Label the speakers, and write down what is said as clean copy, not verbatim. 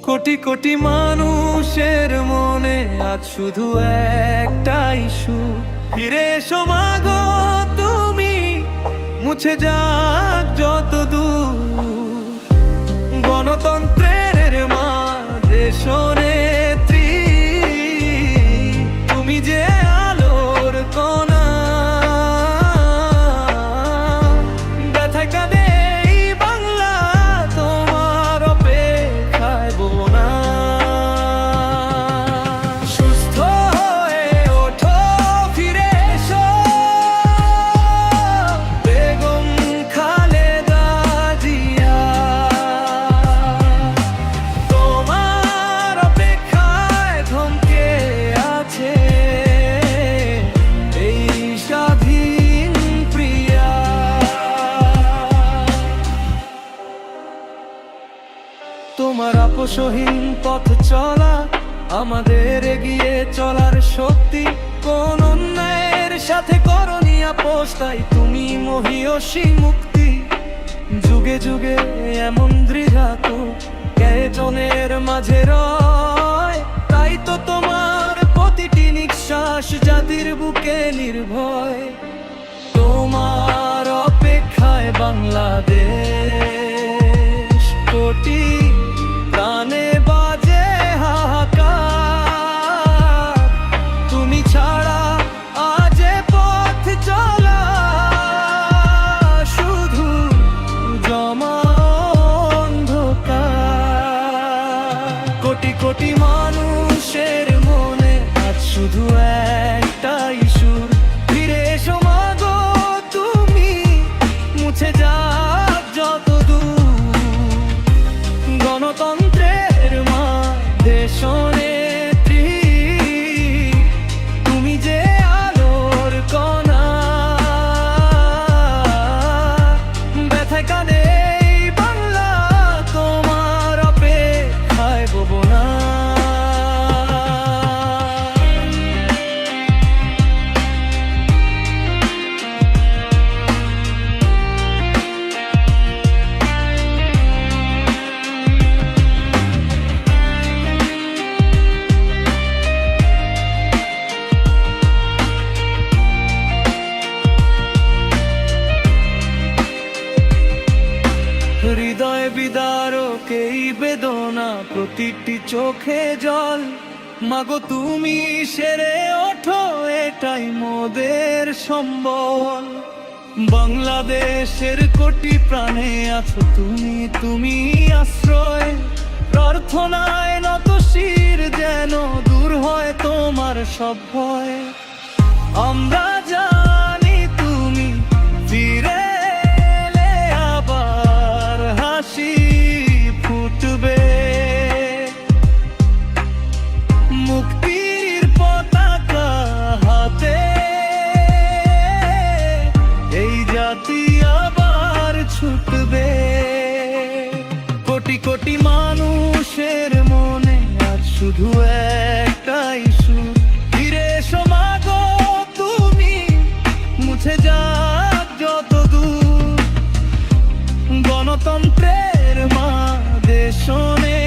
Speaker 1: কোটি কোটি মানুষের মনে আজ শুধু একটাই সুর, ফিরে এসো মাগো তুমি, মুছে যাক যত দূর। গণতন্ত্রের মা দেশনেত্রী, তুমি যে আলোর কণা, ব্যথায় কাঁদে এই বাংলা, তোমার অপেক্ষায় বোনা। সুস্থ হয়ে ওঠো, ফিরে এসো, বেগম খালেদা জিয়া, তোমার অপেক্ষায় থমকে আছে এই স্বাধীন প্রিয়া। তোমার আপসহীন পথ চলা আমাদের এগিয়ে চলার শক্তি, কোন অন্যায়ের সাথে করনি আপোষ, তাই তুমি মহীয়সী মুক্তি। যুগে যুগে এমন দৃঢ়াত কেজনের মাঝে রয়, তাই তো তোমার প্রতিটি নিঃশ্বাস জাতির বুকে নির্ভয়। তোমার অপেক্ষায় বাংলাদেশ, কোটি প্রাণে বাজে হাহাকার, তুমি ছাড়া আজ এ পথ চলা শুধু জমা অন্ধকার। কোটি কোটি মানুষের মনে আজ শুধু একটাই সুর, ফিরে এসো মাগো তুমি, মুছে যাক যত দূর। গণতন্ত্রের মা দেশনেত্রী, তুমি যে আলোর কণা, ব্যথায় কাঁদে এই বাংলা, তোমার অপেক্ষায় বোনা। হৃদয় বিদারক এই বেদনা, প্রতিটি চোখে জল, মাগো তুমি সেরে ওঠো, এটাই মোদের সম্বল। বাংলাদেশের কোটি প্রাণে আছো তুমি, তুমি আশ্রয়, প্রার্থনায় নত শির যেন দূর হয় তোমার সব ভয়। আমরা জানি তুমি ফিরে এলে আবার হাসি ফুটবে, মুক্তির পতাকা হাতে এই জাতি আবার ছুটবে। কোটি কোটি মানুষের মনে আজ শুধু একটাই সুর, ফিরে এসো মাগো তুমি, মুছে যাক যত দূর। গণতন্ত্রের মা দেশনে